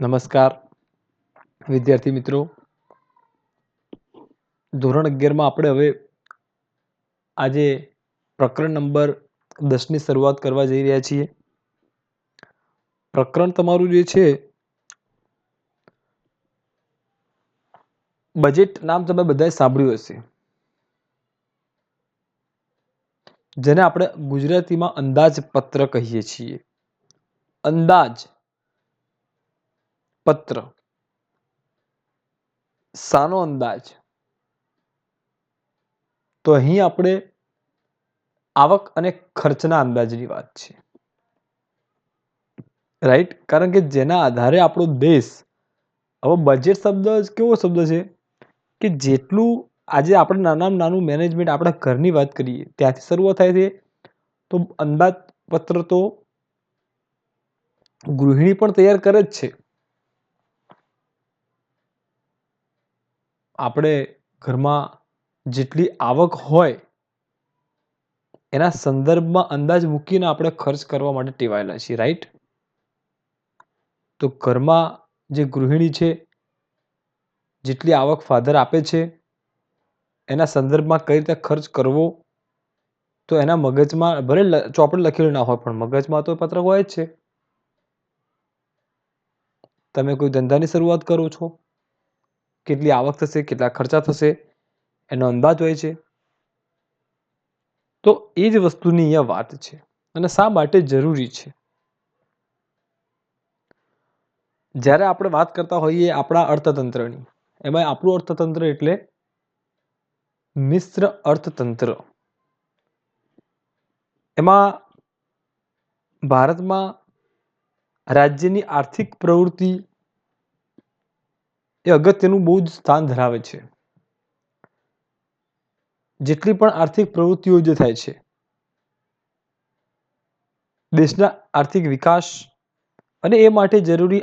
નમસ્કાર વિદ્યાર્થી મિત્રો. ધોરણ 11માં આપણે હવે આજે પ્રકરણ નંબર 10ની શરૂઆત કરવા જઈ રહ્યા છીએ. પ્રકરણ તમારું જે છે બજેટ નામ તમે બધાએ સાંભળ્યું હશે, જેને આપણે ગુજરાતીમાં અંદાજપત્ર કહીએ છીએ. અંદાજ પત્ર. શાનો અંદાજ? તો અહીં આપણે આવક અને ખર્ચના અંદાજની વાત છે. રાઈટ? કારણ કે જેના આધારે આપણો દેશ, હવે બજેટ શબ્દ કેવો શબ્દ છે કે જેટલું આજે આપણે નાનામાં નાનું મેનેજમેન્ટ આપણા ઘરની વાત કરીએ ત્યાંથી શરૂઆત થાય છે. તો અંદાજપત્ર તો ગૃહિણી પણ તૈયાર કરે જ છે. આપણે ઘરમાં જેટલી આવક હોય એના સંદર્ભમાં અંદાજ મૂકીને આપણે ખર્ચ કરવા માટે ટેવાયેલા છીએ. રાઈટ? તો ઘરમાં જે ગૃહિણી છે, જેટલી આવક ફાધર આપે છે એના સંદર્ભમાં કઈ રીતે ખર્ચ કરવો, તો એના મગજમાં ભલે ચોપડે લખેલું ના હોય પણ મગજમાં તો પત્રક હોય જ છે. તમે કોઈ ધંધાની શરૂઆત કરો છો, કેટલી આવક થશે, કેટલા ખર્ચા થશે, એનો અંદાજ હોય છે. તો એ જ વસ્તુની અહીંયા વાત છે. અને શા માટે જરૂરી છે? જ્યારે આપણે વાત કરતા હોઈએ આપણા અર્થતંત્રની, એમાં આપણું અર્થતંત્ર એટલે મિશ્ર અર્થતંત્ર. એમાં ભારતમાં રાજ્યની આર્થિક પ્રવૃત્તિ એ અગત્યનું બહુ જ સ્થાન ધરાવે છે. જેટલી પણ આર્થિક પ્રવૃત્તિઓ જે થાય છે, દેશના આર્થિક વિકાસ અને એ માટે જરૂરી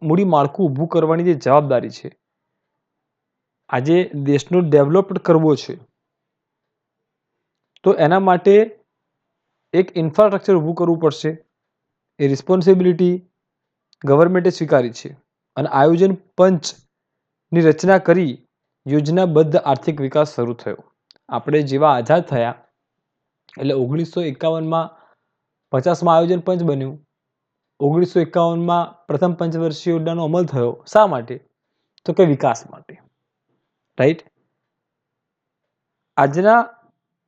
મૂડી માળખું ઊભું કરવાની જે જવાબદારી છે, આજે દેશનો ડેવલપ્ડ કરવો છે, તો એના માટે એક ઇન્ફ્રાસ્ટ્રક્ચર ઊભું કરવું પડશે. એ રિસ્પોન્સિબિલિટી ગવર્મેન્ટે સ્વીકારી છે અને આયોજન પંચની રચના કરી યોજનાબદ્ધ આર્થિક વિકાસ શરૂ થયો. આપણે જેવા આઝાદ થયા એટલે 1951માં 50માં આયોજન પંચ બન્યું. 1951માં પ્રથમ પંચવર્ષીય યોજનાનો અમલ થયો. શા માટે? તો કે વિકાસ માટે. રાઈટ? આજના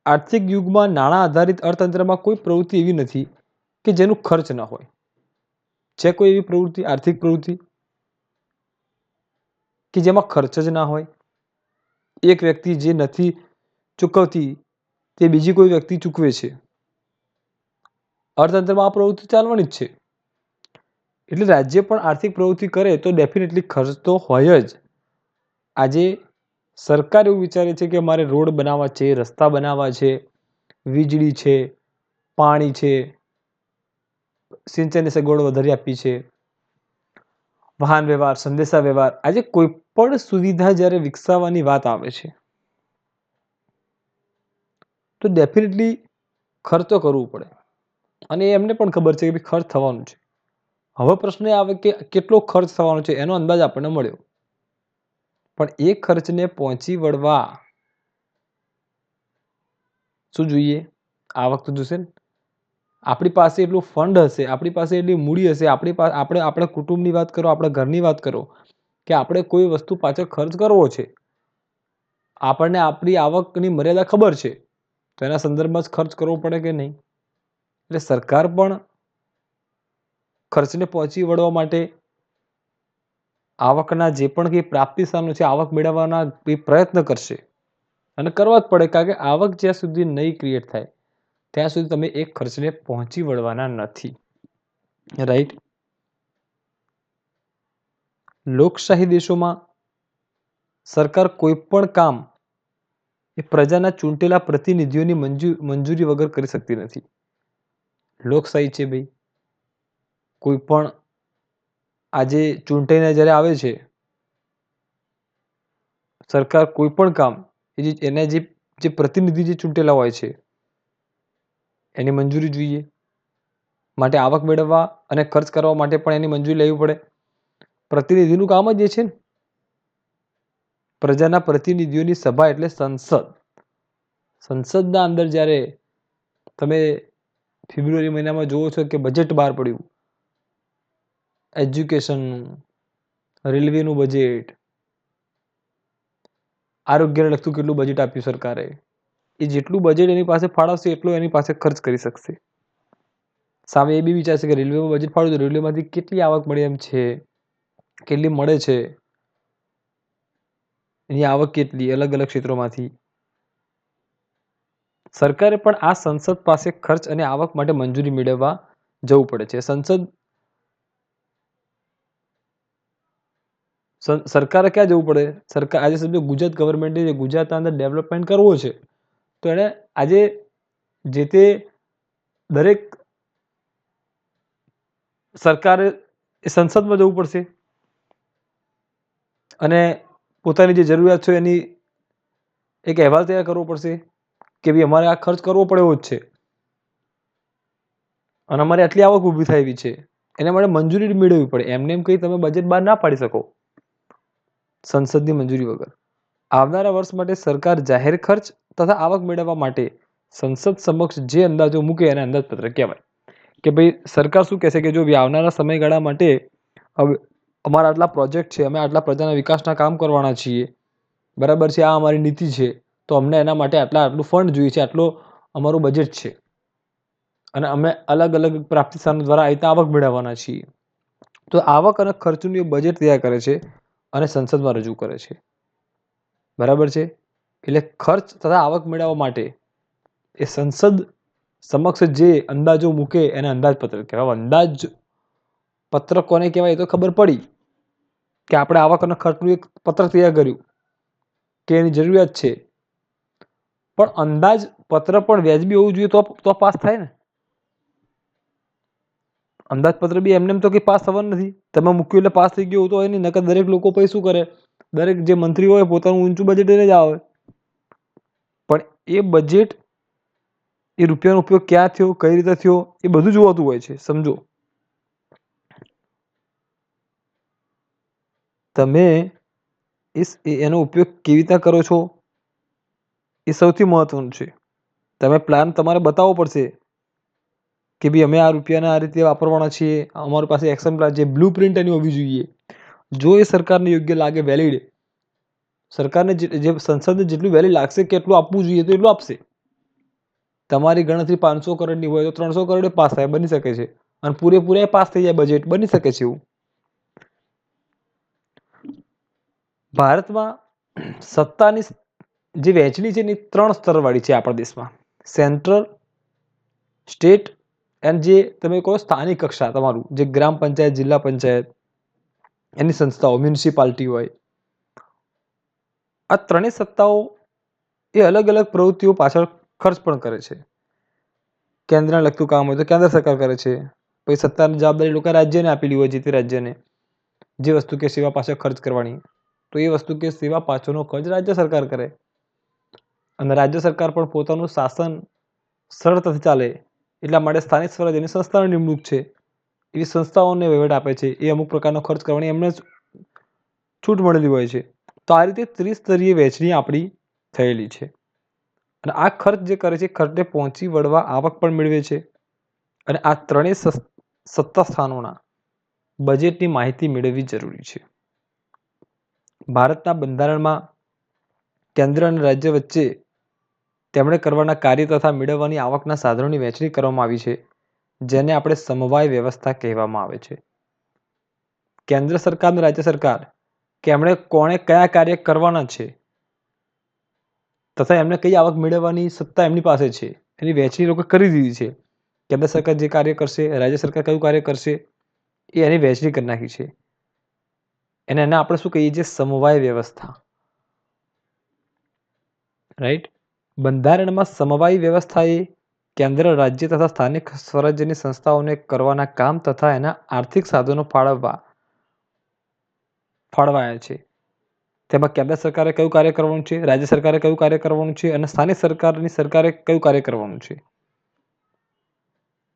આર્થિક યુગમાં નાણાં આધારિત અર્થતંત્રમાં કોઈ પ્રવૃત્તિ એવી નથી કે જેનું ખર્ચ ન હોય. છે કોઈ એવી પ્રવૃત્તિ, આર્થિક પ્રવૃત્તિ કે જેમાં ખર્ચ જ ના હોય? એક વ્યક્તિ જે નથી ચૂકવતી તે બીજી કોઈ વ્યક્તિ ચૂકવે છે. અર્થતંત્રમાં આ પ્રવૃત્તિ ચાલવાની જ છે. એટલે રાજ્ય પણ આર્થિક પ્રવૃત્તિ કરે તો ડેફિનેટલી ખર્ચ તો હોય જ. આજે સરકાર એવું વિચારે છે કે મારે રોડ બનાવવા છે, રસ્તા બનાવવા છે, વીજળી છે, પાણી છે, સિંચાઈની સગવડો વધારી આપી છે, વાહન વ્યવહાર, સંદેશા વ્યવહાર, આજે કોઈ પણ સુવિધા જ્યારે વિકસાવવાની વાત આવે છે તો ડેફિનેટલી ખર્ચ તો કરવું પડે. અને એમને પણ ખબર છે કે ખર્ચ થવાનું છે. હવે પ્રશ્ન એ આવે કે કેટલો ખર્ચ થવાનો છે એનો અંદાજ આપણને મળ્યો. પણ એ ખર્ચને પહોંચી વળવા શું જોઈએ? આવક તો જોશે ને. આપણી પાસે એટલું ફંડ હશે, આપણી પાસે એટલી મૂડી હશે, આપણા કુટુંબની વાત કરો, આપણા ઘરની વાત કરો કે આપણે કોઈ વસ્તુ પાછળ ખર્ચ કરવો છે, આપણને આપણી આવકની મર્યાદા ખબર છે, તો એના સંદર્ભમાં જ ખર્ચ કરવો પડે કે નહીં? એટલે સરકાર પણ ખર્ચને પહોંચી વળવા માટે આવકના જે પણ કંઈ પ્રાપ્તિ સાધનો છે, આવક મેળવવાના પ્રયત્ન કરશે. અને કરવા જ પડે, કારણ કે આવક જ્યાં સુધી નહીં ક્રિએટ થાય ત્યાં સુધી તમે એક ખર્ચને પહોંચી વળવાના નથી. રાઈટ? લોકશાહી દેશોમાં સરકાર કોઈ પણ કામ એ પ્રજાના ચૂંટેલા પ્રતિનિધિઓની મંજૂરી વગર કરી શકતી નથી. લોકશાહી છે ભાઈ. કોઈ પણ આજે ચૂંટાઈને જ્યારે આવે છે સરકાર, કોઈ પણ કામ એના જે પ્રતિનિધિ જે ચૂંટેલા હોય છે એની મંજૂરી જોઈએ. માટે આવક મેળવવા અને ખર્ચ કરવા માટે પણ એની મંજૂરી લેવી પડે. પ્રતિનિધિનું કામ જ એ છે ને. પ્રજાના પ્રતિનિધિઓની સભા એટલે સંસદ. સંસદના અંદર જ્યારે તમે ફેબ્રુઆરી મહિનામાં જુઓ છો કે બજેટ બહાર પડ્યું, એજ્યુકેશનનું, રેલવેનું બજેટ, આરોગ્યને લગતું કેટલું બજેટ આપ્યું સરકારે, એ જેટલું બજેટ એની પાસે ફાળવશે એટલું એની પાસે ખર્ચ કરી શકશે. સામે એ બી વિચારશે કે રેલવેમાં બજેટ ફાળવ્યું તો રેલવેમાંથી કેટલી આવક મળે એમ છે, કેટલી મળે છે, એની આવક કેટલી અલગ અલગ ક્ષેત્રોમાંથી. સરકારે પણ આ સંસદ પાસે ખર્ચ અને આવક માટે મંજૂરી મેળવવા જવું પડે છે. સરકારે ક્યાં જવું પડે? સરકાર આજે સમજો ગુજરાત ગવર્મેન્ટે ગુજરાતના અંદર ડેવલપમેન્ટ કરવો છે તો એને આજે જે તે દરેક સરકારે એ સંસદમાં જવું પડશે અને પોતાની જે જરૂરિયાત છે એની એક અહેવાલ તૈયાર કરવો પડશે કે ભાઈ અમારે આ ખર્ચ કરવો પડે એવો જ છે અને અમારે આટલી આવક ઊભી થાય એવી છે. એના માટે મંજૂરી મેળવવી પડે. એમને એમ કહી તમે બજેટ બહાર ના પાડી શકો સંસદની મંજૂરી વગર. આવનારા વર્ષ માટે સરકાર જાહેર ખર્ચ તથા આવક મેળવવા માટે સંસદ સમક્ષ જે અંદાજો મૂકે એને અંદાજપત્ર કહેવાય. કે ભાઈ સરકાર શું કહેશે કે જો આવનારા સમયગાળા માટે હવે અમારા આટલા પ્રોજેક્ટ છે, અમે આટલા પ્રજાના વિકાસના કામ કરવાના છીએ, બરાબર છે, આ અમારી નીતિ છે, તો અમને એના માટે આટલું ફંડ જોઈએ છે, આટલો અમારું બજેટ છે અને અમે અલગ અલગ પ્રાપ્તિ સાધનો દ્વારા આ રીતે આવક મેળવવાના છીએ. તો આવક અને ખર્ચનું એ બજેટ તૈયાર કરે છે અને સંસદમાં રજૂ કરે છે. બરાબર છે. એટલે ખર્ચ તથા આવક મેળવવા માટે એ સંસદ સમક્ષ જે અંદાજો મૂકે એને અંદાજપત્ર કહેવાય. અંદાજપત્ર કોને કહેવાય એ તો ખબર પડી કે આપણે આવક અને ખર્ચનું એક પત્રક તૈયાર કર્યું કે એની જરૂરિયાત છે, પણ અંદાજપત્ર પણ વ્યાજબી હોવું જોઈએ તો પાસ થાય ને. અંદાજપત્ર બી એમને તો કંઈ પાસ થવાનું નથી. તમે મૂક્યું એટલે પાસ થઈ ગયું તો હોય નહીં. નકર દરેક લોકો પછી શું કરે, દરેક જે મંત્રી હોય પોતાનું ઊંચું બજેટ લઈને જ આવે. પણ એ બજેટ, એ રૂપિયાનો ઉપયોગ ક્યાં થયો, કઈ રીતે થયો, એ બધું જોવાતું હોય છે. સમજો તમે એનો ઉપયોગ કેવી રીતે કરો છો એ સૌથી મહત્વનું છે. તમે પ્લાન તમારે બતાવવો પડશે કે ભાઈ અમે આ રૂપિયાને આ રીતે વાપરવાના છીએ, અમારી પાસે એક્શન પ્લાન છે, બ્લુ પ્રિન્ટ એની હોવી જોઈએ. જો એ સરકારને યોગ્ય લાગે, વેલિડ, સરકારને જે સંસદને જેટલું વેલિડ લાગશે કે એટલું આપવું જોઈએ તો એટલું આપશે. તમારી ગણતરી 500 કરોડની હોય તો 300 કરોડ પાસ થાય, બની શકે છે. અને પૂરેપૂરા પાસ થઈ જાય બજેટ, બની શકે છે એવું. ભારતમાં સત્તાની જે વહેંચણી છે ને 3 સ્તરવાળી છે આપણા દેશમાં. સેન્ટ્રલ, સ્ટેટ એન્ડ જે તમે કહો સ્થાનિક કક્ષા, તમારું જે ગ્રામ પંચાયત, જિલ્લા પંચાયત, એની સંસ્થાઓ, મ્યુનિસિપાલિટી હોય, આ ત્રણેય સત્તાઓ એ અલગ અલગ પ્રવૃત્તિઓ પાછળ ખર્ચ પણ કરે છે. કેન્દ્રને લગતું કામ હોય તો કેન્દ્ર સરકાર કરે છે. પછી સત્તાની જવાબદારી લોકો રાજ્યને આપેલી હોય, જે તે રાજ્યને જે વસ્તુ કે સેવા પાછળ ખર્ચ કરવાની, તો એ વસ્તુ કે સેવા પાછળનો ખર્ચ રાજ્ય સરકાર કરે. અને રાજ્ય સરકાર પણ પોતાનું શાસન સરળતાથી ચાલે એટલા માટે સ્થાનિક સ્વરાજ્યની સંસ્થાઓની નિમણૂક છે. એવી સંસ્થાઓને વહીવટ આપે છે. એ અમુક પ્રકારનો ખર્ચ કરવાની એમને છૂટ મળેલી હોય છે. તો આ રીતે ત્રિસ્તરીય વહેંચણી આપણી થયેલી છે. અને આ ખર્ચ જે કરે છે, ખર્ચને પહોંચી વળવા આવક પણ મેળવે છે. અને આ ત્રણેય સત્તા સ્થાનોના બજેટની માહિતી મેળવવી જરૂરી છે. ભારતના બંધારણમાં કેન્દ્ર અને રાજ્ય વચ્ચે તેમણે કરવાના કાર્ય તથા મેળવવાની આવકના સાધનોની વહેંચણી કરવામાં આવી છે, જેને આપણે સમવાય વ્યવસ્થા કહેવામાં આવે છે. કેન્દ્ર સરકાર અને રાજ્ય સરકાર કે એમણે કોણે કયા કાર્ય કરવાના છે તથા એમને કઈ આવક મેળવવાની સત્તા એમની પાસે છે, એની વહેંચણી લોકો કરી દીધી છે. કેન્દ્ર સરકાર જે કાર્ય કરશે, રાજ્ય સરકાર કયું કાર્ય કરશે, એ એની વહેંચણી કરી નાખી છે. એને આપણે શું કહીએ છીએ? સમવાય વ્યવસ્થા. રાઈટ. બંધારણમાં સમવાય વ્યવસ્થા એ કેન્દ્ર, રાજ્ય તથા સ્થાનિક સ્વરાજ્યની સંસ્થાઓને કરવાના કામ તથા એના આર્થિક સાધનો ફાળવાયા છે. તેમાં કેન્દ્ર સરકારે કયું કાર્ય કરવાનું છે, રાજ્ય સરકારે કયું કાર્ય કરવાનું છે અને સ્થાનિક સરકારે કયું કાર્ય કરવાનું છે,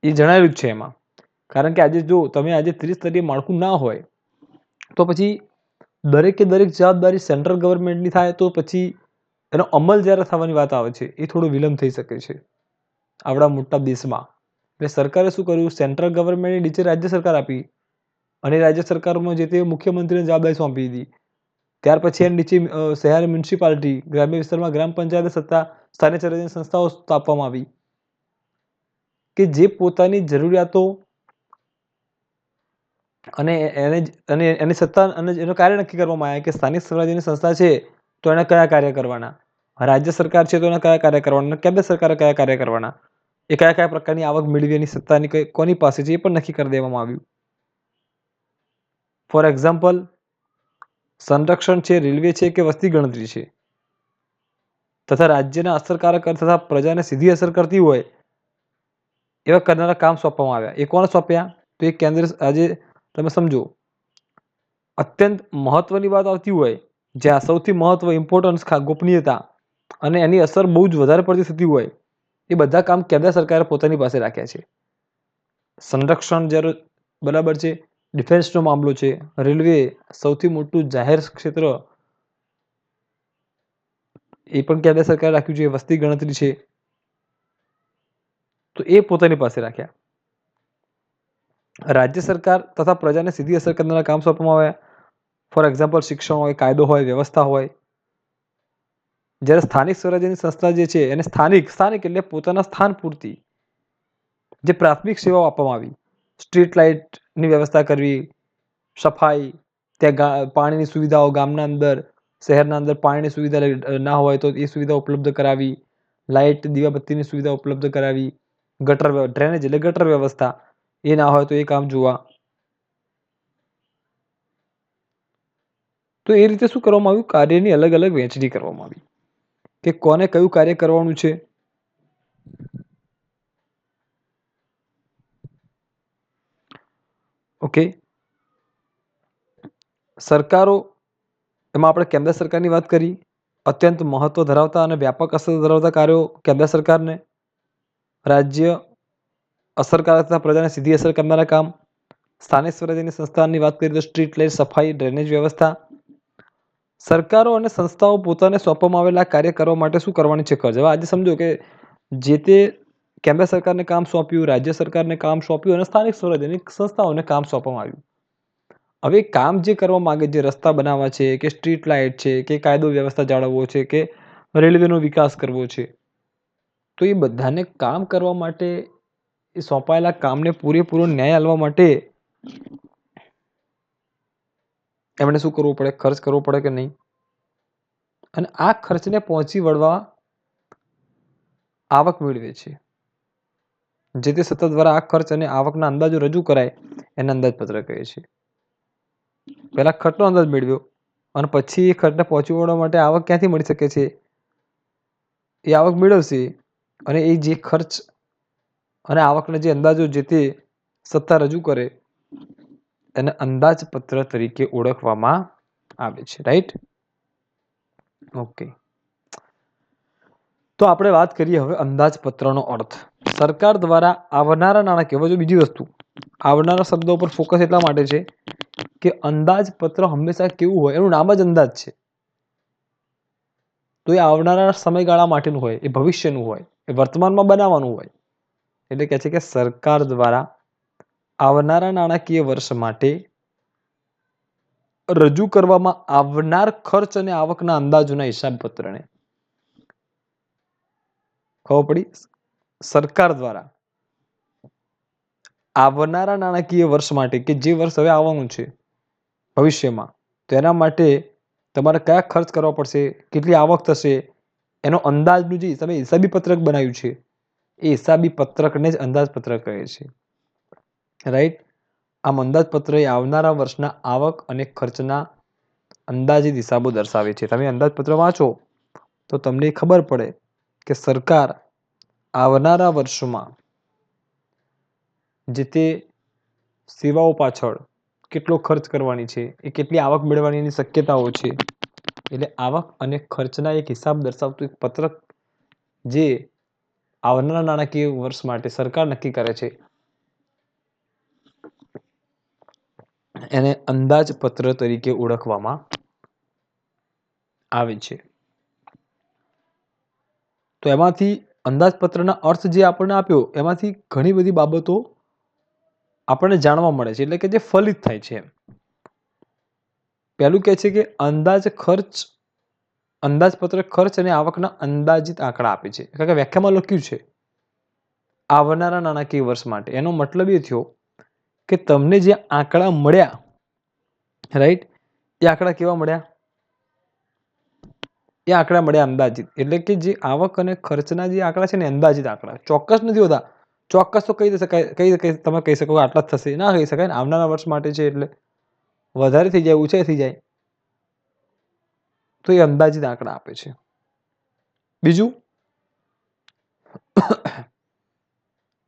એ જણાવેલું જ છે એમાં. કારણ કે આજે જો તમે આજે ત્રિસ્તરીય માળખું ના હોય તો પછી દરેકે દરેક જવાબદારી સેન્ટ્રલ ગવર્મેન્ટની થાય તો પછી એનો અમલ જ્યારે થવાની વાત આવે છે એ થોડો વિલંબ થઈ શકે છે આપણા મોટા દેશમાં. એટલે સરકારે શું કર્યું, સેન્ટ્રલ ગવર્મેન્ટની નીચે રાજ્ય સરકાર આપી અને રાજ્ય સરકારમાં જે તે મુખ્યમંત્રીને જવાબદારી સોંપી દીધી. ત્યાર પછી એની નીચે શહેર મ્યુનિસિપાલિટી, ગ્રામ્ય વિસ્તારમાં ગ્રામ પંચાયત સત્તા, સ્થાનિક સ્વરાજ્યની સંસ્થાઓ સ્થાપવામાં આવી કે જે પોતાની જરૂરિયાતો અને એની સત્તા અને એનું કાર્ય નક્કી કરવામાં આવ્યા કે સ્થાનિક સ્વરાજ્યની સંસ્થા છે તો એને કયા કાર્ય કરવાના, રાજ્ય સરકાર છે તો એને કયા કાર્ય કરવાના, કેન્દ્ર સરકારે કયા કાર્ય કરવાના, એ કયા કયા પ્રકારની આવક મેળવી એની સત્તાની કોની પાસે છે એ પણ નક્કી કરી દેવામાં આવ્યું. ફોર એક્ઝામ્પલ, સંરક્ષણ છે, રેલવે છે કે વસ્તી ગણતરી છે તથા રાજ્યના અસરકારક તથા પ્રજાને સીધી અસર કરતી હોય એવા કરનારા કામ સોંપવામાં આવ્યા. એ કોને સોંપ્યા? તો એ કેન્દ્ર, આજે તમે સમજો, અત્યંત મહત્વની વાત આવતી હોય જ્યાં સૌથી મહત્વ, ઇમ્પોર્ટન્સ, ગોપનીયતા અને એની અસર બહુ જ વધારે પડતી થતી હોય એ બધા કામ કેન્દ્ર સરકારે પોતાની પાસે રાખ્યા છે. સંરક્ષણ જ્યારે બરાબર છે, ડિફેન્સનો મામલો છે, રેલવે સૌથી મોટું જાહેર ક્ષેત્ર એ પણ કેન્દ્ર સરકારે રાખ્યું છે, વસ્તી ગણતરી છે તો એ પોતાની પાસે રાખ્યા. રાજ્ય સરકાર તથા પ્રજાને સીધી અસર કરનારા કામ સોંપવામાં આવ્યા. ફોર એક્ઝામ્પલ, શિક્ષણ હોય, કાયદો હોય, વ્યવસ્થા હોય. જ્યારે સ્થાનિક સ્વરાજ્યની સંસ્થા જે છે એને સ્થાનિક એટલે પોતાના સ્થાન પૂરતી જે પ્રાથમિક સેવાઓ આપવામાં આવી, સ્ટ્રીટ લાઇટની વ્યવસ્થા કરવી, સફાઈ, ત્યાં પાણીની સુવિધાઓ ગામના અંદર, શહેરના અંદર પાણીની સુવિધા ના હોય તો એ સુવિધા ઉપલબ્ધ કરાવી, લાઇટ, દીવાબત્તીની સુવિધા ઉપલબ્ધ કરાવી, ગટર, ડ્રેનેજ એટલે ગટર વ્યવસ્થા એ ના હોય તો એ કામ જોવા. તો એ રીતે શું કરવામાં આવ્યું, કાર્યની અલગ અલગ વહેંચણી કરવામાં આવી કે કોને કયું કાર્ય કરવાનું છે. ઓકે, સરકારો, એમાં આપણે કેન્દ્ર સરકારની વાત કરી, અત્યંત મહત્વ ધરાવતા અને વ્યાપક અસર ધરાવતા કાર્યો કેન્દ્ર સરકારને, રાજ્ય અસરકારકતા પ્રજાને સીધી અસર કરનારા કામ, સ્થાનિક સ્વરાજ્યની સંસ્થાની વાત કરીએ તો સ્ટ્રીટ લાઇટ, સફાઈ, ડ્રેનેજ વ્યવસ્થા. સરકારો અને સંસ્થાઓ પોતાને સોંપવામાં આવેલા કાર્ય કરવા માટે શું કરવાની છે ખર્ચ. હવે આજે સમજો કે જે તે કેન્દ્ર સરકારને કામ સોંપ્યું, રાજ્ય સરકારને કામ સોંપ્યું અને સ્થાનિક સ્વરાજ્યની સંસ્થાઓને કામ સોંપવામાં આવ્યું. હવે કામ જે કરવા માંગે, જે રસ્તા બનાવવા છે કે સ્ટ્રીટ લાઇટ છે કે કાયદો વ્યવસ્થા જાળવવો છે કે રેલવેનો વિકાસ કરવો છે, તો એ બધાને કામ કરવા માટે, એ સોંપાયેલા કામને પૂરેપૂરો ન્યાય આપવા માટે એમણે શું કરવું પડે, ખર્ચ કરવો પડે કે નહીં. અને આ ખર્ચને પહોંચી વળવા આવક મેળવે છે. જે તે સત્તા દ્વારા આ ખર્ચ અને આવકના અંદાજો રજૂ કરાય એને અંદાજપત્ર કહે છે. પહેલા ખર્ચનો અંદાજ મેળવ્યો અને પછી એ ખર્ચને પહોંચી વળવા માટે આવક ક્યાંથી મળી શકે છે એ આવક મેળવશે અને એ જે ખર્ચ અને આવકના જે અંદાજો જે તે સત્તા રજૂ કરે એને અંદાજપત્ર તરીકે ઓળખવામાં આવે છે. રાઈટ? ઓકે, તો આપણે વાત કરીએ હવે અંદાજપત્રનો અર્થ. સરકાર દ્વારા આવનારા નાણાકીય, હવે જો બીજી વસ્તુ, આવનારા શબ્દો પર ફોકસ એટલા માટે છે કે અંદાજપત્ર હંમેશા કેવું હોય, એનું નામ જ અંદાજ છે, તો એ આવનારા સમયગાળા માટેનું હોય, એ ભવિષ્યનું હોય, એ વર્તમાનમાં બનાવવાનું હોય. એટલે કહે છે કે સરકાર દ્વારા આવનારા નાણાકીય વર્ષ માટે રજૂ કરવામાં આવનાર ખર્ચ અને આવકના અંદાજોના હિસાબપત્રને ખબર પડી. સરકાર દ્વારા આવનારા નાણાકીય વર્ષ માટે, કે જે વર્ષ હવે આવવાનું છે ભવિષ્યમાં, તો એના માટે તમારે કયા ખર્ચ કરવા પડશે, કેટલી આવક થશે, એનો અંદાજનું જે તમે હિસાબી પત્રક બનાવ્યું છે એ હિસાબી પત્રકને જ અંદાજપત્રક કહે છે. રાઈટ? આમ અંદાજપત્ર એ આવનારા વર્ષના આવક અને ખર્ચના અંદાજિત હિસાબો દર્શાવે છે. તમે અંદાજપત્ર વાંચો તો તમને ખબર પડે કે સરકાર આવનારા વર્ષોમાં જે તે સેવાઓ પાછળ કેટલો ખર્ચ કરવાની છે, એ કેટલી આવક મેળવવાની એની શક્યતાઓ છે. એટલે આવક અને ખર્ચના એક હિસાબ દર્શાવતું એક પત્રક જે આવનારા નાણાકીય વર્ષ માટે સરકાર નક્કી કરે છે એને અંદાજપત્ર તરીકે ઓળખવામાં આવે છે. તો એમાંથી અંદાજપત્રના અર્થ જે આપણને આપ્યો એમાંથી ઘણી બધી બાબતો આપણને જાણવા મળે છે, એટલે કે જે ફલિત થાય છે. પહેલું કહે છે કે અંદાજપત્ર ખર્ચ અને આવકના અંદાજિત આંકડા આપે છે. એટલે કે વ્યાખ્યામાં લખ્યું છે આવનારા નાણાકીય વર્ષ માટે. એનો મતલબ એ થયો કે તમને જે આંકડા મળ્યા, રાઈટ, એ આંકડા કેવા મળ્યા? એ આંકડા મળ્યા અંદાજિત. એટલે કે જે આવક અને ખર્ચના જે આંકડા છે ને, અંદાજિત આંકડા, ચોક્કસ નથી હોતા. ચોક્કસ તો તમે કહી શકો આટલા જ થશે, ના કહી શકાય ને. આવનારા વર્ષ માટે છે એટલે વધારે થઈ જાય, ઓછા થઈ જાય, તો એ અંદાજિત આંકડા આપે છે. બીજું,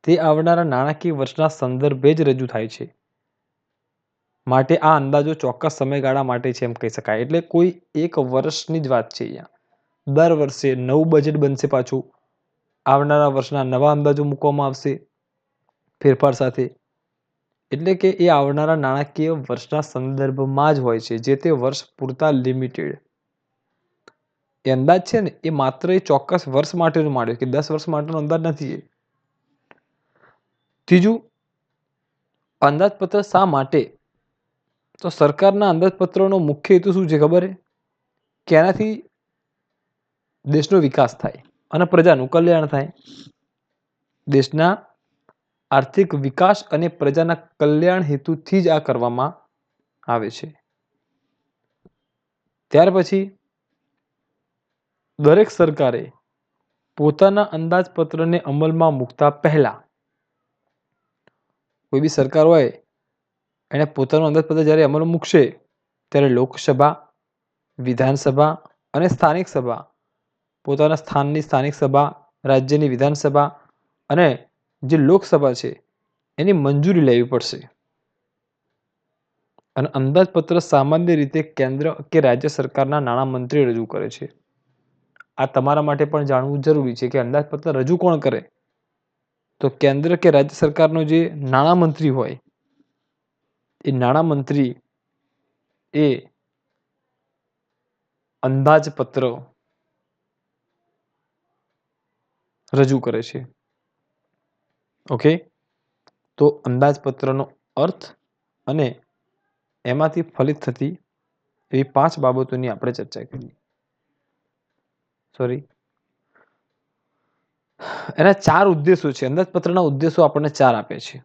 તે આવનારા નાણાકીય વર્ષના સંદર્ભે જ રજૂ થાય છે, માટે આ અંદાજો ચોક્કસ સમયગાળા માટે છે એમ કહી શકાય. એટલે કોઈ એક વર્ષની જ વાત છે. અહીંયા દર વર્ષે નવું બજેટ બનશે, પાછું આવનારા વર્ષના નવા અંદાજો મૂકવામાં આવશે ફેરફાર સાથે. એટલે કે એ આવનારા નાણાકીય વર્ષના સંદર્ભમાં જ હોય છે, જે તે વર્ષ પૂરતા લિમિટેડ. એ અંદાજ છે ને, એ માત્ર એ ચોક્કસ વર્ષ માટેનો માંડ્યો, કે 10 વર્ષ માટેનો અંદાજ નથી. ત્રીજું, અંદાજપત્ર શા માટે? તો સરકારના અંદાજપત્રનો મુખ્ય હેતુ શું છે ખબર છે? કે એનાથી દેશનો વિકાસ થાય અને પ્રજાનું કલ્યાણ થાય. દેશના આર્થિક વિકાસ અને પ્રજાના કલ્યાણ હેતુથી જ આ કરવામાં આવે છે. ત્યાર પછી દરેક સરકારે પોતાના અંદાજપત્રને અમલમાં મૂકતા પહેલા, કોઈ બી સરકાર હોય એને પોતાનું અંદાજપત્ર જ્યારે અમલમાં મૂકશે ત્યારે લોકસભા, વિધાનસભા અને સ્થાનિક સભા, પોતાના સ્થાનની સ્થાનિક સભા, રાજ્યની વિધાનસભા અને જે લોકસભા છે એની મંજૂરી લેવી પડશે. અને અંદાજપત્ર સામાન્ય રીતે કેન્દ્ર કે રાજ્ય સરકારના નાણામંત્રી રજૂ કરે છે. આ તમારા માટે પણ જાણવું જરૂરી છે કે અંદાજપત્ર રજૂ કોણ કરે? તો કેન્દ્ર કે રાજ્ય સરકારનો જે નાણામંત્રી હોય, એ નાણામંત્રી એ અંદાજપત્ર રજૂ કરે છે. ઓકે, તો અંદાજપત્રનો અર્થ અને એમાંથી ફલિત થતી એવી 5 બાબતોની આપણે ચર્ચા કરી. એના 4 ઉદ્દેશો છે. અંદાજપત્રના ઉદ્દેશો આપણને 4 આપે છે.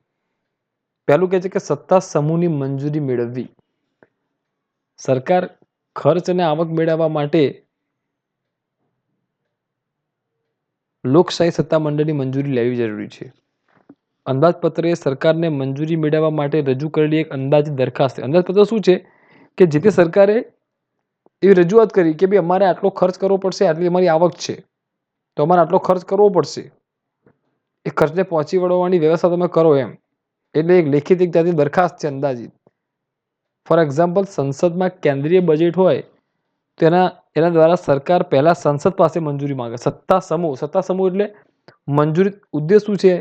પહેલું કહે છે કે સત્તા સમૂહની મંજૂરી મેળવવી. સરકાર ખર્ચ અને આવક મેળવવા માટે લોકશાહી સત્તામંડળની મંજૂરી લેવી જરૂરી છે. અંદાજપત્ર એ સરકારને મંજૂરી મેળવવા માટે રજૂ કરેલી એક અંદાજિત દરખાસ્ત છે. અંદાજપત્ર શું છે કે જે તે સરકારે એવી રજૂઆત કરી કે ભાઈ અમારે આટલો ખર્ચ કરવો પડશે, આટલી અમારી આવક છે, તો અમારે આટલો ખર્ચ કરવો પડશે. એ ખર્ચને પહોંચી વળવાની વ્યવસ્થા તમે કરો એમ. એટલે એક લેખિત એક જાતની દરખાસ્ત છે અંદાજિત. ફોર એક્ઝામ્પલ, સંસદમાં કેન્દ્રીય બજેટ હોય તો એના દ્વારા સરકાર પહેલા સંસદ પાસે મંજૂરી માંગે. સત્તા સમૂહ એટલે મંજૂરી. ઉદ્દેશ શું છે?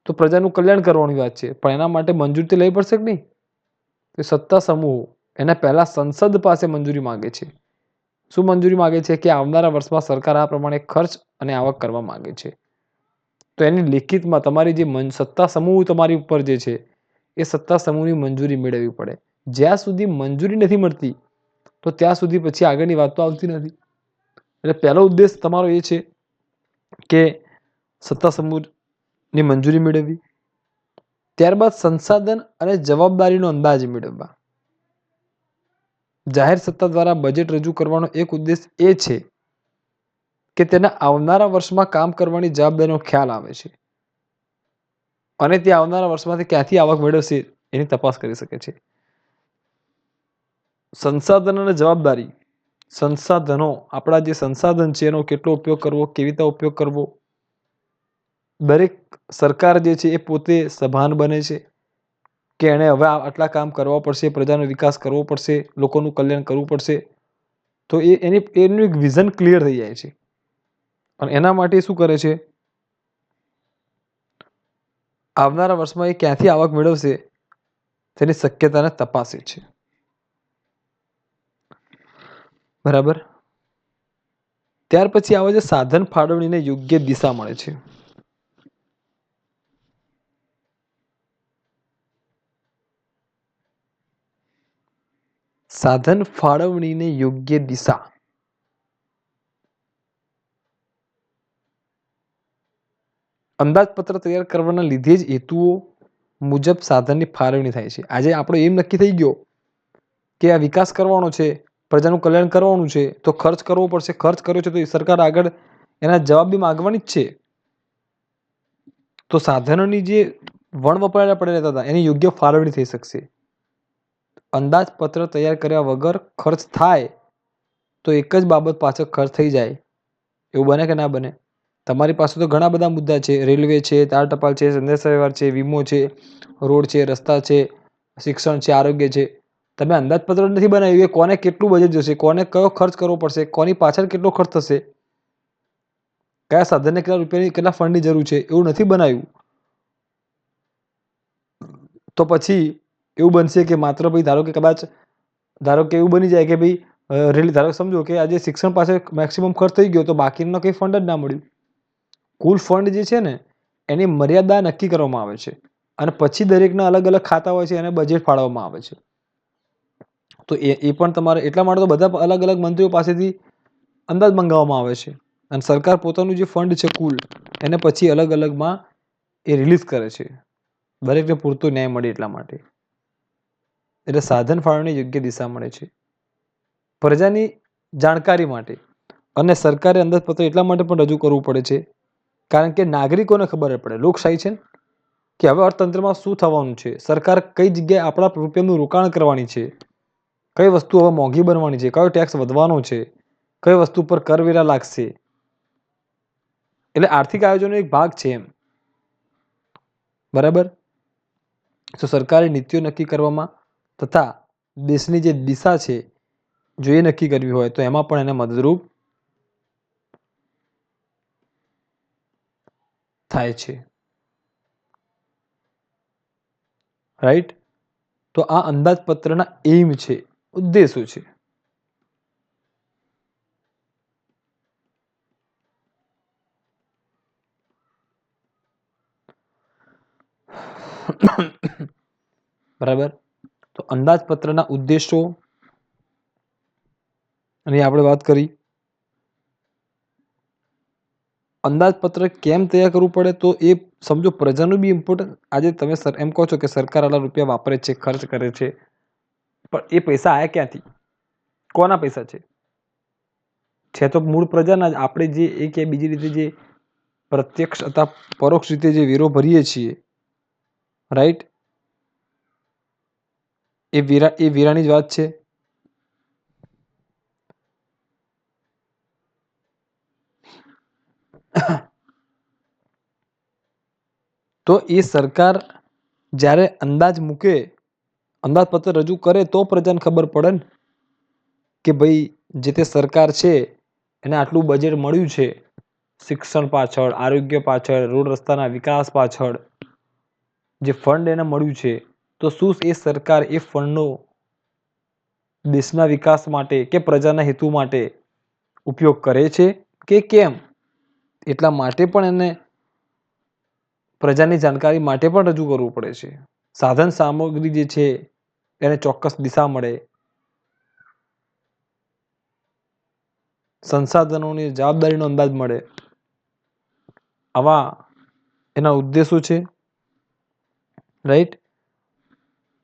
તો પ્રજાનું કલ્યાણ કરવાની વાત છે, પણ એના માટે મંજૂરી તો લેવી પડશે કે નહીં? તો સત્તા સમૂહ એના પહેલા સંસદ પાસે મંજૂરી માંગે છે. શું મંજૂરી માંગે છે? કે આવનારા વર્ષમાં સરકાર આ પ્રમાણે ખર્ચ અને આવક કરવા માંગે છે. તો એની લેખિતમાં તમારી જે સત્તા સમૂહ તમારી ઉપર જે છે એ સત્તા સમૂહની મંજૂરી મેળવવી પડે. જ્યાં સુધી મંજૂરી નથી મળતી તો ત્યાં સુધી પછી આગળની વાત તો આવતી નથી. એટલે પહેલો ઉદ્દેશ તમારો એ છે કે સત્તા સમૂહની મંજૂરી મેળવવી. ત્યારબાદ સંસાધન અને જવાબદારીનો અંદાજ મેળવવા. જાહેર સત્તા દ્વારા બજેટ રજૂ કરવાનો એક ઉદ્દેશ એ છે કે તેના આવનારા વર્ષમાં કામ કરવાની જવાબદારીનો ખ્યાલ આવે છે અને તે આવનારા વર્ષમાંથી ક્યાંથી આવક મેળવશે એની તપાસ કરી શકે છે. સંસાધન અને જવાબદારી. સંસાધનો, આપણા જે સંસાધન છે એનો કેટલો ઉપયોગ કરવો, કેવી રીતે ઉપયોગ કરવો. દરેક સરકાર જે છે એ પોતે સભાન બને છે કે એણે હવે આટલા કામ કરવા પડશે, પ્રજાનો વિકાસ કરવો પડશે, લોકોનું કલ્યાણ કરવું પડશે. તો એનું એક વિઝન ક્લિયર થઈ જાય છે. અને એના માટે શું કરે છે? આવનારા વર્ષમાં એ ક્યાંથી આવક મેળવશે તેની શક્યતાને તપાસે છે. બરાબર. ત્યાર પછી આવે છે સાધન ફાળવણીને યોગ્ય દિશા મળે છે. સાધન ફાળવણીને યોગ્ય દિશા. અંદાજપત્ર તૈયાર કરવાના લીધે જ હેતુઓ મુજબ સાધનની ફાળવણી થાય છે. આજે આપણો એમ નક્કી થઈ ગયો કે આ વિકાસ કરવાનો છે, પ્રજાનું કલ્યાણ કરવાનું છે, તો ખર્ચ કરવો પડશે. ખર્ચ કર્યો છે તો સરકાર આગળ એના જવાબ બી માગવાની જ છે. તો સાધનોની જે વણ વપરાયેલા પડેલા હતા એની યોગ્ય ફાળવણી થઈ શકશે. અંદાજપત્ર તૈયાર કર્યા વગર ખર્ચ થાય તો એક જ બાબત પાછળ ખર્ચ થઈ જાય એવું બને કે ના બને? તમારી પાસે તો ઘણા બધા મુદ્દા છે. રેલવે છે, તાર ટપાલ છે, સંદેશાવ્યવહાર છે, વીમો છે, રોડ છે, રસ્તા છે, શિક્ષણ છે, આરોગ્ય છે. તમે અંદાજપત્ર નથી બનાવ્યું એ કોને કેટલું બજેટ જશે, કોને કયો ખર્ચ કરવો પડશે, કોની પાછળ કેટલો ખર્ચ થશે, કયા સાધનને કેટલા રૂપિયાની કેટલા ફંડની જરૂર છે એવું નથી બનાવ્યું. તો પછી એવું બનશે કે માત્ર ભાઈ ધારો કે એવું બની જાય કે ભાઈ ધારો સમજો કે આજે શિક્ષણ પાસે મેક્સિમમ ખર્ચ થઈ ગયો તો બાકીનો કંઈ ફંડ જ ના મળ્યું. કુલ ફંડ જે છે ને એની મર્યાદા નક્કી કરવામાં આવે છે અને પછી દરેકના અલગ અલગ ખાતા હોય છે એને બજેટ ફાળવવામાં આવે છે. તો એ પણ તમારે એટલા માટે તો બધા અલગ અલગ મંત્રીઓ પાસેથી અંદાજ મંગાવવામાં આવે છે અને સરકાર પોતાનું જે ફંડ છે કુલ એને પછી અલગ અલગમાં એ રિલીઝ કરે છે દરેકને પૂરતો ન્યાય મળે એટલા માટે. એટલે સાધન ફાળવણી યોગ્ય દિશા મળે છે. પ્રજાની જાણકારી માટે અને સરકારે અંદાજપત્ર એટલા માટે પણ રજૂ કરવું પડે છે કારણ કે નાગરિકોને ખબર પડે. લોકશાહી છે કે હવે અર્થતંત્રમાં શું થવાનું છે, સરકાર કઈ જગ્યાએ આપણા રૂપિયાનું રોકાણ કરવાની છે, કઈ વસ્તુ હવે મોંઘી બનવાની છે, કયો ટેક્સ વધવાનો છે, કઈ વસ્તુ પર કરવેરા લાગશે. એટલે આર્થિક આયોજનનો એક ભાગ છે એમ. બરાબર. તો સરકારે નીતિઓ નક્કી કરવામાં તથા દેશની જે દિશા છે જો એ નક્કી કરવી હોય તો એમાં પણ એને મદદરૂપ થાય છે. રાઈટ. તો આ અંદાજપત્રના એમ છે, ઉદ્દેશો છે. બરાબર. તો અંદાજપત્રના ઉદ્દેશો અને આપણે વાત કરી. અંદાજપત્ર કેમ તૈયાર કરવું પડે તો એ સમજો પ્રજાનું બી ઇમ્પોર્ટન્ટ. આજે તમે એમ કહો છો કે સરકાર આટલા રૂપિયા વાપરે છે, ખર્ચ કરે છે, પણ એ પૈસા આયા ક્યાંથી? કોના પૈસા છે? તો મૂળ પ્રજાના જ. આપણે જે એક કે બીજી રીતે જે પ્રત્યક્ષ અથવા પરોક્ષ રીતે જે વેરો ભરીએ છીએ, રાઈટ, એ વેરાની જ વાત છે. તો એ સરકાર જ્યારે અંદાજ મૂકે, અંદાજપત્ર રજૂ કરે તો પ્રજાને ખબર પડે ને કે ભાઈ જે તે સરકાર છે એને આટલું બજેટ મળ્યું છે શિક્ષણ પાછળ, આરોગ્ય પાછળ, રોડ રસ્તાના વિકાસ પાછળ જે ફંડ એને મળ્યું છે તો શું એ સરકાર એ ફંડનો દેશના વિકાસ માટે કે પ્રજાના હેતુ માટે ઉપયોગ કરે છે કે કેમ? એટલા માટે પણ એને પ્રજાની જાણકારી માટે પણ રજૂ કરવું પડે છે. સાધન સામગ્રી જે છે એને ચોક્કસ દિશા મળે, સંસાધનોની જવાબદારીનો અંદાજ મળે. આવા એના ઉદ્દેશો છે. રાઈટ.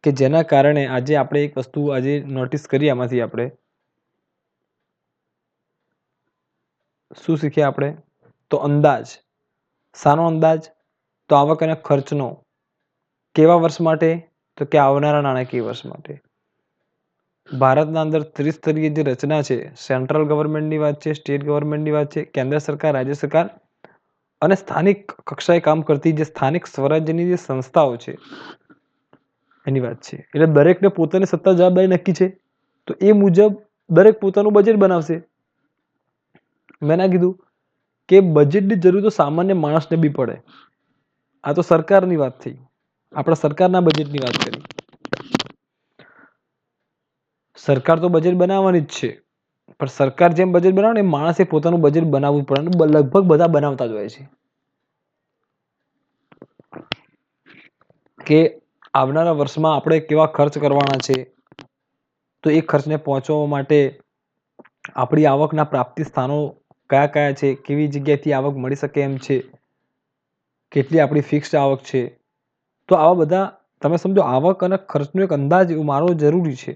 કે જેના કારણે આજે આપણે એક વસ્તુ આજે નોટિસ કરીએ, આમાંથી આપણે શું શીખ્યા? આપણે તો અંદાજ. શાનો અંદાજ? તો આવક અને ખર્ચનો. કેવા વર્ષ માટે? તો કે આવનારા નાણાકીય વર્ષ માટે. ભારતના અંદર ત્રિસ્તરીય જે રચના છે, સેન્ટ્રલ ગવર્મેન્ટની વાત છે, સ્ટેટ ગવર્મેન્ટની વાત છે, કેન્દ્ર સરકાર, રાજ્ય સરકાર અને સ્થાનિક કક્ષાએ કામ કરતી જે સ્થાનિક સ્વરાજ્યની જે સંસ્થાઓ છે એની વાત છે. એટલે દરેકને પોતાની સત્તા જવાબદારી નક્કી છે તો એ મુજબ દરેક પોતાનું બજેટ બનાવશે. મેં ના કીધું કે બજેટની જરૂર તો સામાન્ય માણસને બી પડે. આ તો સરકારની વાત થઈ, આપણા સરકારના બજેટની વાત કરી. સરકાર તો બજેટ બનાવવાની જ છે, પણ સરકાર જેમ બજેટ બનાવે ને માણસે પોતાનું બજેટ બનાવવું પડે, લગભગ બધા બનાવતા જ હોય છે કે આવનારા વર્ષમાં આપણે કેવા ખર્ચ કરવાના છે, તો એ ખર્ચને પહોંચવા માટે આપણી આવકના પ્રાપ્તિ સ્થાનો કયા કયા છે, કેવી જગ્યાએથી આવક મળી શકે એમ છે, કેટલી આપણી ફિક્સ્ડ આવક છે. તો આવા બધા તમે સમજો આવક અને ખર્ચનો એક અંદાજ મારવો જરૂરી છે.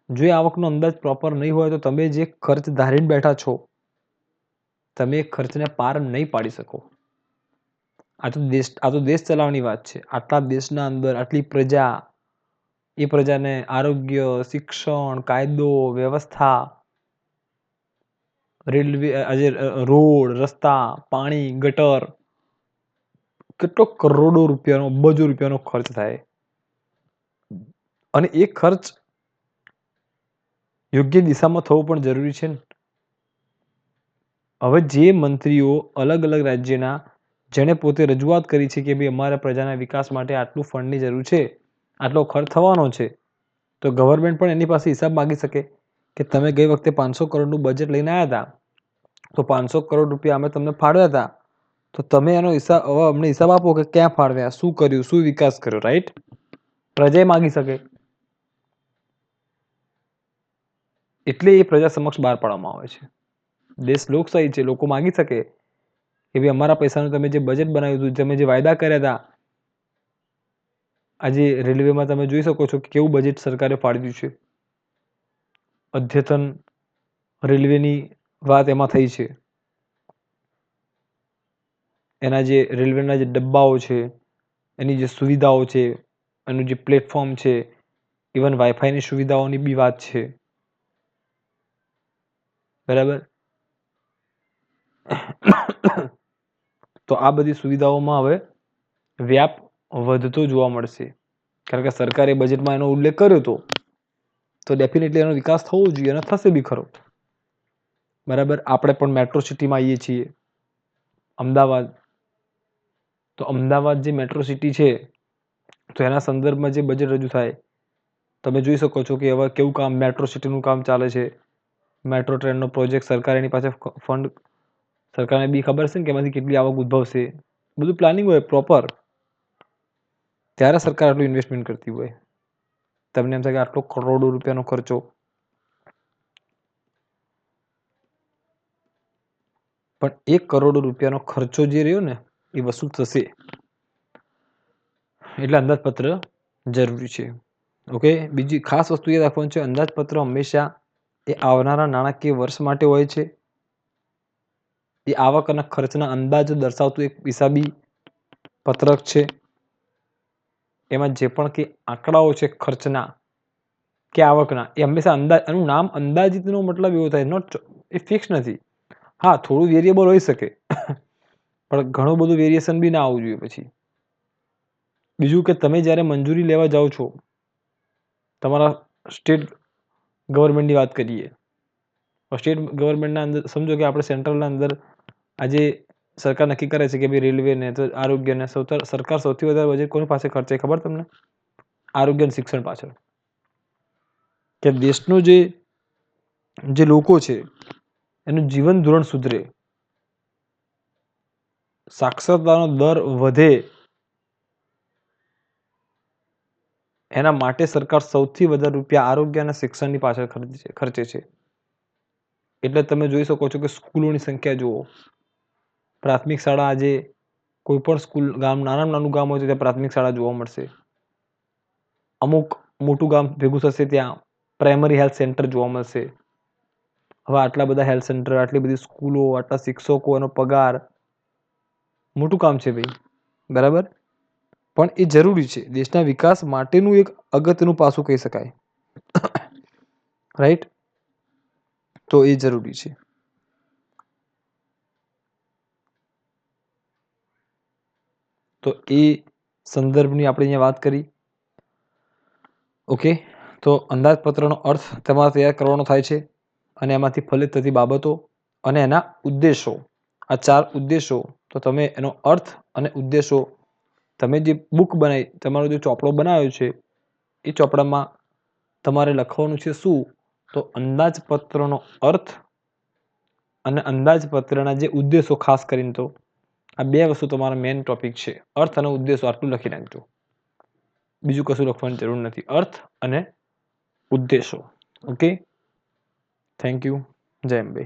જો એ આવકનો અંદાજ પ્રોપર નહીં હોય તો તમે જે ખર્ચ ધારીને બેઠા છો તમે એ ખર્ચને પાર નહીં પાડી શકો. આ તો દેશ ચલાવવાની વાત છે. આટલા દેશના અંદર આટલી પ્રજા, એ પ્રજાને આરોગ્ય, શિક્ષણ, કાયદો, વ્યવસ્થા, રેલવે, આજે રોડ, રસ્તા, પાણી, ગટર, કેટલો કરોડો રૂપિયાનો, અબજો રૂપિયાનો ખર્ચ થાય. અને એ ખર્ચ યોગ્ય દિશામાં થવું પણ જરૂરી છે ને. હવે જે મંત્રીઓ અલગ અલગ રાજ્યના, જેણે પોતે રજૂઆત કરી છે કે ભાઈ અમારા પ્રજાના વિકાસ માટે આટલું ફંડની જરૂર છે, આટલો ખર્ચ થવાનો છે, તો ગવર્મેન્ટ પણ એની પાસે હિસાબ માગી શકે કે તમે ગઈ વખતે 500 કરોડનું બજેટ લઈને આવ્યા હતા, તો 500 કરોડ રૂપિયા અમે તમને ફાળવ્યા હતા, તો તમે એનો હિસાબ હવે અમને હિસાબ આપો કે ક્યાં ફાળવ્યા, શું કર્યું, શું વિકાસ કર્યો. રાઈટ? પ્રજાએ માગી શકે. એટલે એ પ્રજા સમક્ષ બહાર પાડવામાં આવે છે. દેશ લોકશાહી છે, લોકો માગી શકે કે ભાઈ અમારા પૈસાનું તમે જે બજેટ બનાવ્યું હતું, તમે જે વાયદા કર્યા હતા, આજે રેલવેમાં તમે જોઈ શકો છો કે કેવું બજેટ સરકારે ફાળવ્યું છે. અદ્યતન રેલવેની વાત એમાં થઈ છે. એના જે રેલવેના જે ડબ્બાઓ છે, એની જે સુવિધાઓ છે, એનું જે પ્લેટફોર્મ છે, ઇવન વાઈફાઈની સુવિધાઓની બી વાત છે. બરાબર? તો આ બધી સુવિધાઓમાં હવે વ્યાપ વધતો જોવા મળશે, કારણ કે સરકારે બજેટમાં એનો ઉલ્લેખ કર્યો હતો, તો ડેફિનેટલી એનો વિકાસ થવો જોઈએ અને થશે બી ખરો. બરાબર? આપણે પણ મેટ્રો સિટીમાં આવીએ છીએ, અમદાવાદ. તો અમદાવાદ જે મેટ્રો સિટી છે, તો એના સંદર્ભમાં જે બજેટ રજૂ થાય, તમે જોઈ શકો છો કે હવે કેવું કામ મેટ્રો સિટીનું કામ ચાલે છે. મેટ્રો ટ્રેનનો પ્રોજેક્ટ સરકાર એની પાસે ફંડ, સરકારને બી ખબર છે ને કે એમાંથી કેટલી આવક ઉદ્ભવશે, બધું પ્લાનિંગ હોય પ્રોપર, ત્યારે સરકાર આટલું ઇન્વેસ્ટમેન્ટ કરતી હોય. તમને એમ થાય કે આટલો કરોડો રૂપિયાનો ખર્ચો, પણ 1 કરોડ રૂપિયાનો ખર્ચો જે રહ્યો ને એ વસૂલ થશે. એટલે અંદાજપત્ર જરૂરી છે. ઓકે? બીજી ખાસ વસ્તુ એ રાખવાની છે, અંદાજપત્ર હંમેશા એ આવનારા નાણાકીય વર્ષ માટે હોય છે. એ આવક અને ખર્ચના અંદાજ દર્શાવતું એક હિસાબી પત્રક છે. એમાં જે પણ કે આંકડાઓ છે ખર્ચના કે આવકના, એ હંમેશા અંદાજ, એનું નામ અંદાજિતનો મતલબ એવો થાય, નોટ, એ ફિક્સ નથી. હા, થોડું વેરિયેબલ હોઈ શકે, પણ ઘણું બધું વેરિએશન બી ના આવવું જોઈએ. પછી બીજું કે તમે જ્યારે મંજૂરી લેવા જાઓ છો, તમારા સ્ટેટ ગવર્મેન્ટની વાત કરીએ, સ્ટેટ ગવર્મેન્ટના અંદર સમજો કે આપણે સેન્ટ્રલના અંદર આજે સરકાર નક્કી કરે છે કે ભાઈ રેલવેને, તો આરોગ્યને, સરકાર સૌથી વધારે બજેટ કોની પાસે ખર્ચે ખબર તમને? આરોગ્ય અને શિક્ષણ પાછળ. કે દેશનો જે લોકો છે એનું જીવન ધોરણ સુધરે, સાક્ષરતાનો દર વધે, એના માટે સરકાર સૌથી વધારે રૂપિયા આરોગ્ય અને શિક્ષણની પાછળ ખર્ચે છે. એટલે તમે જોઈ શકો છો કે સ્કૂલોની સંખ્યા જુઓ. પ્રાથમિક શાળા, આજે કોઈ પણ સ્કૂલ, ગામ, નાનામાં નાનું ગામ હોય તો ત્યાં પ્રાથમિક શાળા જોવા મળશે. અમુક મોટું ગામ ભેગું થશે ત્યાં પ્રાઇમરી હેલ્થ સેન્ટર જોવા મળશે. હવે આટલા બધા હેલ્થ સેન્ટર, આટલી બધી સ્કૂલો, આટલા શિક્ષકો, એનો પગાર, મોટું કામ છે ભાઈ. બરાબર? પણ એ જરૂરી છે, દેશના વિકાસ માટેનું એક અગત્યનું પાસું કહી શકાય. રાઈટ? તો એ જરૂરી છે. તો એ સંદર્ભની આપણે અહીંયા વાત કરી. ઓકે? તો અંદાજપત્રનો અર્થ તમારે તૈયાર કરવાનો થાય છે, અને એમાંથી ફલિત થતી બાબતો અને એના ઉદ્દેશો, આ 4 ઉદ્દેશો. તો તમે એનો અર્થ અને ઉદ્દેશો, તમે જે બુક બનાવી, તમારો જે ચોપડો બનાવ્યો છે, એ ચોપડામાં તમારે લખવાનું છે શું? તો અંદાજપત્રનો અર્થ અને અંદાજપત્રના જે ઉદ્દેશો, ખાસ કરીને તો આ બે વસ્તુ તમારા મેઇન ટોપિક છે. અર્થ અને ઉદ્દેશો આટલું લખી નાખજો, બીજું કશું લખવાની જરૂર નથી. અર્થ અને ઉદ્દેશો. Okay, thank you. જય અંબે.